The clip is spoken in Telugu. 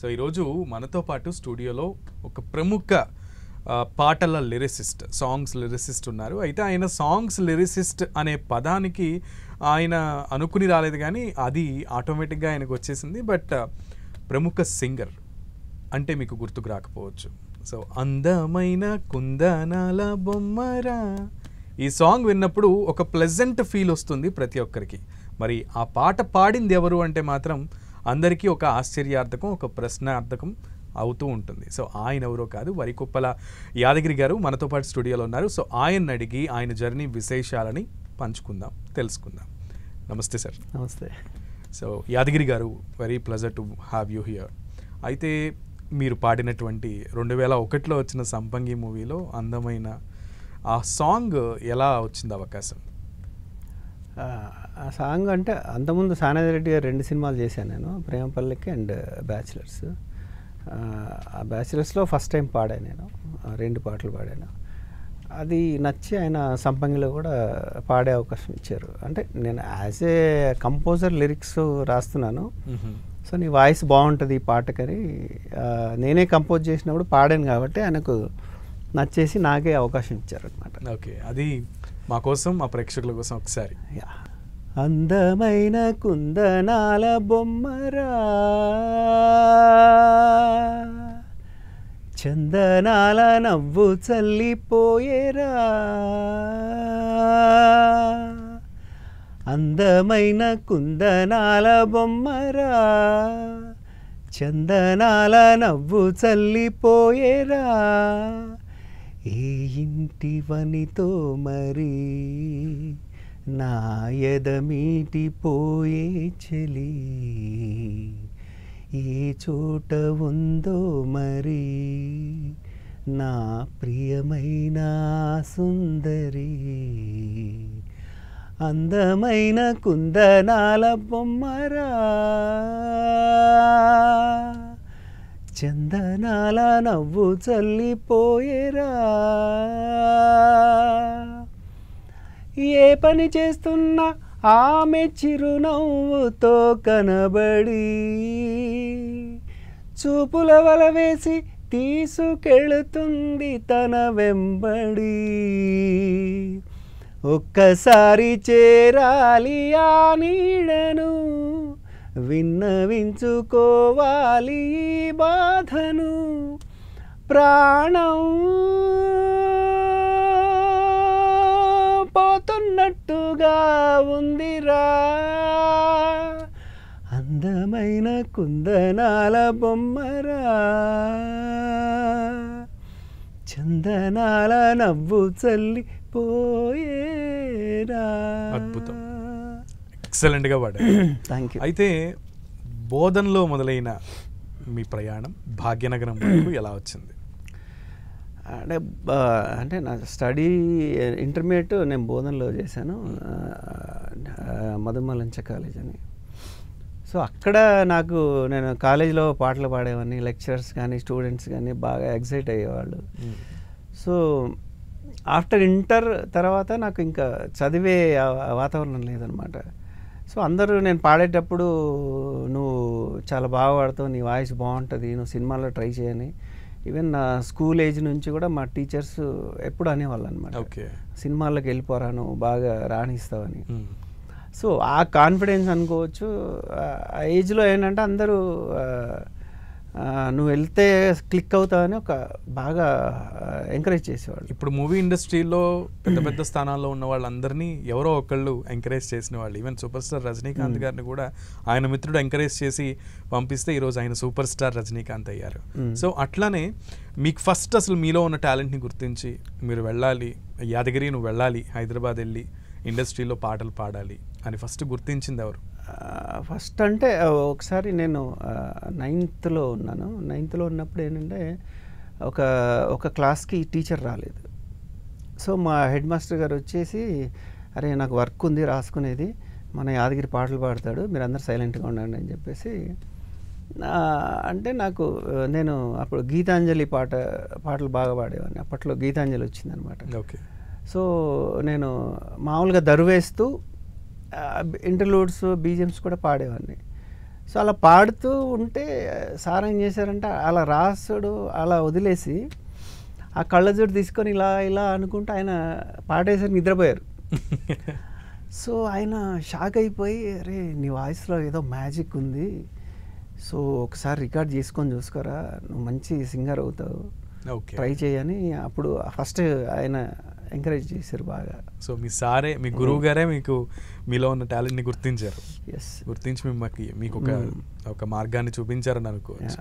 సో ఈరోజు మనతో పాటు స్టూడియోలో ఒక ప్రముఖ పాటల లిరిసిస్ట్, సాంగ్స్ లిరిసిస్ట్ ఉన్నారు. అయితే ఆయన సాంగ్స్ లిరిసిస్ట్ అనే పదానికి ఆయన అనుకుని రాలేదు, కానీ అది ఆటోమేటిక్గా ఆయనకు వచ్చేసింది. బట్ ప్రముఖ సింగర్ అంటే మీకు గుర్తుకు రాకపోవచ్చు. సో అందమైన కుందనాల బొమ్మరా, ఈ సాంగ్ విన్నప్పుడు ఒక ప్లెజెంట్ ఫీల్ వస్తుంది ప్రతి ఒక్కరికి. మరి ఆ పాట పాడింది ఎవరు అంటే మాత్రం అందరికీ ఒక ఆశ్చర్యార్థకం, ఒక ప్రశ్నార్థకం అవుతూ ఉంటుంది. సో ఆయన ఎవరో కాదు, వరికుప్పల యాదగిరి గారు మనతో పాటు స్టూడియోలో ఉన్నారు. సో ఆయన్ని అడిగి ఆయన జర్నీ విశేషాలని పంచుకుందాం, తెలుసుకుందాం. నమస్తే సార్. నమస్తే. సో యాదగిరి గారు, very pleasure to have you here. అయితే మీరు పాడినటువంటి 2001లో వచ్చిన సంపంగి మూవీలో అందమైన ఆ సాంగ్ ఎలా వచ్చింది అవకాశం? ఆ సాంగ్ అంటే అంతకుముందు సానాది రెడ్డి గారు 2 సినిమాలు చేశాను నేను, ప్రేమపల్లికి అండ్ బ్యాచిలర్స్. ఆ బ్యాచిలర్స్లో ఫస్ట్ టైం పాడాను నేను, 2 పాటలు పాడాను. అది నచ్చి ఆయన సంపంగిలో కూడా పాడే అవకాశం ఇచ్చారు. అంటే నేను యాజ్ ఏ కంపోజర్ లిరిక్స్ రాస్తున్నాను, సో నీ వాయిస్ బాగుంటుంది ఈ పాటకని నేనే కంపోజ్ చేసినప్పుడు పాడాను కాబట్టి ఆయనకు నచ్చేసి నాకే అవకాశం ఇచ్చారు అనమాట. ఓకే, అది మా కోసం, మా ప్రేక్షకుల కోసం ఒకసారి. అందమైన కుందనాల బొమ్మరా, చందనాల నవ్వు చల్లిపోయేరా, అందమైన కుందనాల బొమ్మరా, చందనాల నవ్వు చల్లిపోయేరా, ఏ ఇంటి వనితో మరి నా ఎదమీటిపోయే చెలి, ఏ చోట ఉందో మరి నా ప్రియమైన సుందరి, అందమైన కుందనాల బొమ్మరా, చందనాల నవ్వు చల్లిపోయేరా, ఏ పని చేస్తున్నా ఆమె చిరునవ్వుతో కనబడి, చూపుల వల వేసి తీసుకెళుతుంది తన వెంబడి, ఒక్కసారి చేరాలి ఆ నీడను, విన్నవించుకోవాలి ఈ బాధను, ప్రాణం పోతున్నట్టుగా ఉందిరా, అందమైన కుందనాల బొమ్మరా, చందనాల నవ్వు చల్లిపోయేరా. అద్భుతం, ఎక్సలెంట్గా పాడారు. Thank you. అయితే బోధనలో మొదలైన మీ ప్రయాణం భాగ్యనగరం వరకు ఎలా వచ్చింది? అంటే నా స్టడీ ఇంటర్మీడియట్ నేను బోధనలో చేశాను, మధుమలంచ కాలేజ్ అని. సో అక్కడ నేను కాలేజీలో పాటలు పాడేవాడిని, లెక్చరర్స్ కానీ స్టూడెంట్స్ కానీ బాగా ఎగ్జైట్ అయ్యేవాళ్ళు. సో ఆఫ్టర్ ఇంటర్ తర్వాత నాకు ఇంకా చదివే వాతావరణం లేదనమాట. సో అందరూ నేను పాడేటప్పుడు నువ్వు చాలా బాగా పాడతావు, నీ వాయిస్ బాగుంటుంది, నువ్వు సినిమాలో ట్రై చేయని, ఈవెన్ నా స్కూల్ ఏజ్ నుంచి కూడా మా టీచర్స్ ఎప్పుడు అనేవాళ్ళు అనమాట, సినిమాల్లోకి వెళ్ళిపోరా నువ్వు బాగా రాణిస్తావని. సో ఆ కాన్ఫిడెన్స్ అనుకోవచ్చు. ఆ ఏజ్లో ఏంటంటే అందరూ నువ్వు వెళ్తే క్లిక్ అవుతావని ఒక బాగా ఎంకరేజ్ చేసేవాళ్ళు. ఇప్పుడు మూవీ ఇండస్ట్రీలో పెద్ద పెద్ద స్థానాల్లో ఉన్న వాళ్ళందరినీ ఎవరో ఒకళ్ళు ఎంకరేజ్ చేసిన వాళ్ళు. ఈవెన్ సూపర్ స్టార్ రజనీకాంత్ గారిని కూడా ఆయన మిత్రుడు ఎంకరేజ్ చేసి పంపిస్తే ఈరోజు ఆయన సూపర్ స్టార్ రజనీకాంత్ అయ్యారు. సో అట్లానే మీకు ఫస్ట్ అసలు మీలో ఉన్న టాలెంట్ని గుర్తించి మీరు వెళ్ళాలి, యాదగిరి నువ్వు వెళ్ళాలి, హైదరాబాద్ వెళ్ళి ఇండస్ట్రీలో పాటలు పాడాలి అని ఫస్ట్ గుర్తించింది ఎవరు? ఫస్ట్ అంటే ఒకసారి నేను 9th ఉన్నాను. 9th ఉన్నప్పుడు ఏంటంటే ఒక క్లాస్కి టీచర్ రాలేదు. సో మా హెడ్ మాస్టర్ గారు వచ్చేసి, అరే నాకు వర్క్ ఉంది రాసుకునేది, మన యాదగిరి పాటలు పాడతాడు, మీరు అందరు సైలెంట్గా ఉండండి అని చెప్పేసి అంటే నేను అప్పుడు గీతాంజలి పాటలు బాగా పాడేవాడిని. అప్పట్లో గీతాంజలి వచ్చిందనమాట. ఓకే. సో నేను మామూలుగా దరువేస్తూ ఇంటర్లూడ్స్ బీజిఎమ్స్ కూడా పాడేవాడిని. సో అలా పాడుతూ ఉంటే సార్ ఏం చేశారంటే అలా రాస్తాడు అలా వదిలేసి ఆ కళ్ళజోడు తీసుకొని ఇలా ఇలా అనుకుంటూ ఆయన పాడేసరికి నిద్రపోయారు. సో ఆయన షాక్ అయిపోయి, అరే నీ వాయిస్లో ఏదో మ్యాజిక్ ఉంది, సో ఒకసారి రికార్డ్ చేసుకొని చూసుకోరా, నువ్వు మంచి సింగర్ అవుతావు, ట్రై చేయని అప్పుడు ఫస్ట్ ఆయన ఎంకరేజ్ చేశారు బాగా. సో మీ సారే, మీ గురువు గారే మీకు మీలో ఉన్న టాలెంట్ని గుర్తించారు. ఎస్, గుర్తించి మీకు ఒక మార్గాన్ని చూపించారని అనుకోవచ్చు.